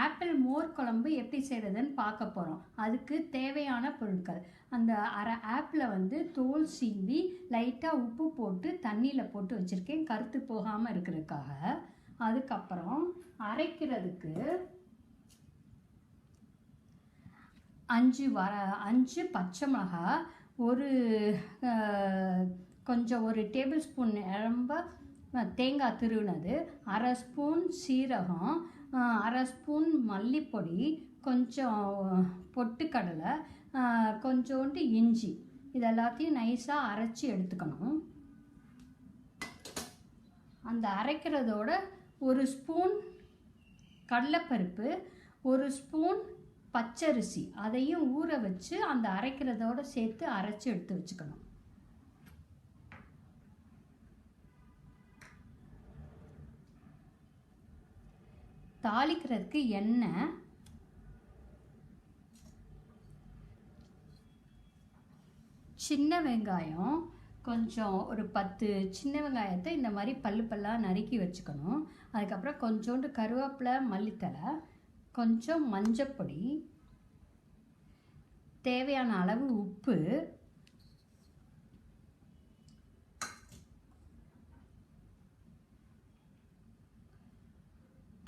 Apple மோர் குழம்பு எப்படி செய்கிறதுன்னு பார்க்க போகிறோம். அதுக்கு தேவையான பொருட்கள், அந்த அரை ஆப்பிளை வந்து தோல் சீவி லைட்டாக உப்பு போட்டு தண்ணியில் போட்டு வச்சுருக்கேன், கருத்து போகாமல் இருக்கிறதுக்காக. அதுக்கப்புறம் அரைக்கிறதுக்கு 5 பச்சை மிளகாய், ஒரு டேபிள் ஸ்பூன் ரொம்ப தேங்காய் திருவினது, அரை ஸ்பூன் சீரகம், அரை ஸ்பூன் மல்லிப்பொடி, கொஞ்சம் பொட்டுக்கடலை, கொஞ்சோண்டு இஞ்சி, இது எல்லாத்தையும் நைஸாக அரைச்சி எடுத்துக்கணும். அந்த அரைக்கிறதோட ஒரு ஸ்பூன் கடலைப்பருப்பு, ஒரு ஸ்பூன் பச்சரிசி, அதையும் ஊற வச்சு அந்த அரைக்கிறதோடு சேர்த்து அரைச்சி எடுத்து வச்சுக்கணும். தாளிக்கிறதுக்கு எண்ணெய், சின்ன வெங்காயம், கொஞ்சம் ஒரு 10 சின்ன வெங்காயத்தை இந்த மாதிரி பல்லாக நறுக்கி வச்சுக்கணும். அதுக்கப்புறம் கொஞ்சோண்டு கருவேப்பிலை, மல்லித்தழை, கொஞ்சம் மஞ்சப்பொடி, தேவையான அளவு உப்பு,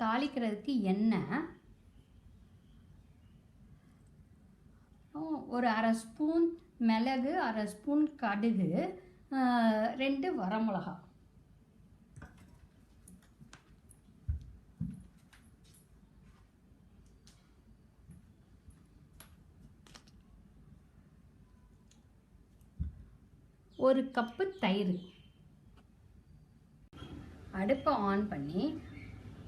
தாளிக்கிறதுக்கு எண்ணெய், ஒரு அரை ஸ்பூன் மிளகு, அரை ஸ்பூன் கடுகு, 2 வரமிளகா. ஒரு கப்பு தயிர். அடுப்பை ஆன் பண்ணி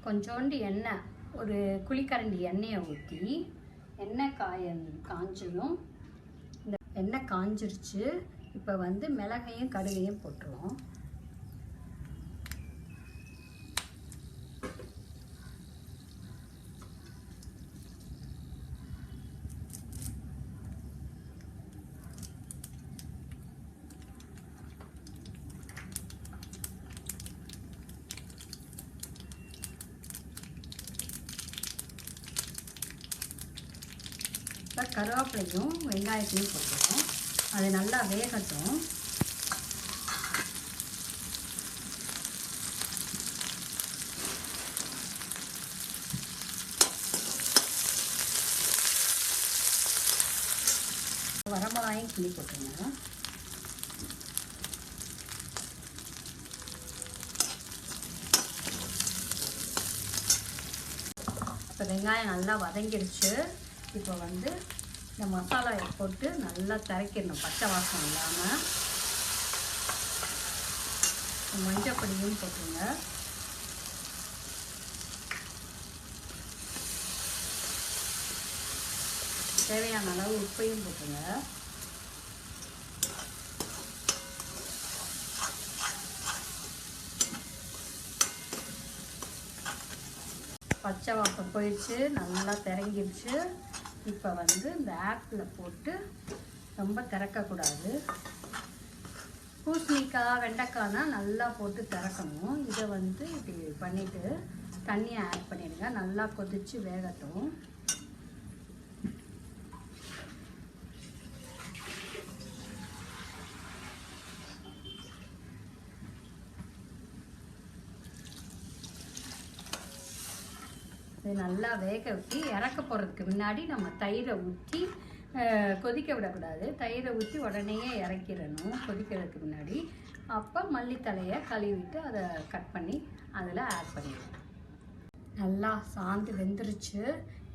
கொஞ்சோண்டு எண்ணெய், ஒரு குழிக்கரண்டி எண்ணெயை ஊற்றி, எண்ணெய் காஞ்சதும், இந்த எண்ணெய் காஞ்சிருச்சு. இப்போ வந்து மிளகையும் கடுகையும் போட்டுருவோம். இப்போ கருவேப்பிலையும் வெங்காயத்தையும் போட்டுருவோம். அது நல்லா வேகட்டும். வரமிளகாயும் கிள்ளி போட்டுருங்க. இப்போ வெங்காயம் நல்லா வதங்கிடுச்சு. இப்போ வந்து இந்த மசாலாவை போட்டு நல்லா திரைக்கிடணும், பச்சை வாசம் இல்லாமல். மஞ்சள் பொடியும் போட்டுருங்க. தேவையான அளவு உப்பையும் போட்டுருங்க. பச்சை வாசம் போயிடுச்சு, நல்லா திறங்கிடுச்சு. இப்போ வந்து இந்த ஆப்பிளை போட்டு ரொம்ப திறக்கக்கூடாது. பூசணிக்காய், வெண்டைக்காய்னா நல்லா போட்டு திறக்கணும். இதை வந்து இப்படி பண்ணிவிட்டு தண்ணியை ஆட் பண்ணிடுங்க. நல்லா கொதித்து வேகட்டும். இது நல்லா வேக விட்டு இறக்க போகிறதுக்கு முன்னாடி நம்ம தயிரை ஊற்றி கொதிக்க விடக்கூடாது. தயிரை ஊற்றி உடனே இறக்கிடணும் கொதிக்கிறதுக்கு முன்னாடி. அப்போ மல்லித்தலையை கழுவிட்டு அதை கட் பண்ணி அதில் ஆட் பண்ணிடணும். நல்லா சாந்து வெந்துருச்சு.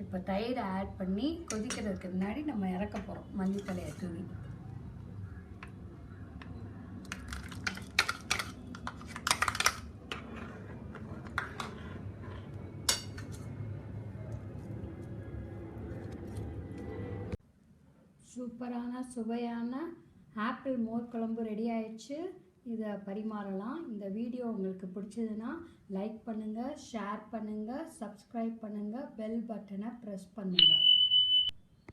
இப்போ தயிரை ஆட் பண்ணி கொதிக்கிறதுக்கு முன்னாடி நம்ம இறக்க போகிறோம். மல்லித்தலையை தூவி சூப்பரான சுவையான ஆப்பிள் மோர் குழம்பு ரெடி ஆயிடுச்சு. இதை பரிமாறலாம். இந்த வீடியோ உங்களுக்கு பிடிச்சதுன்னா லைக் பண்ணுங்கள், ஷேர் பண்ணுங்கள், சப்ஸ்கிரைப் பண்ணுங்கள், பெல் பட்டனை ப்ரெஸ் பண்ணுங்கள்.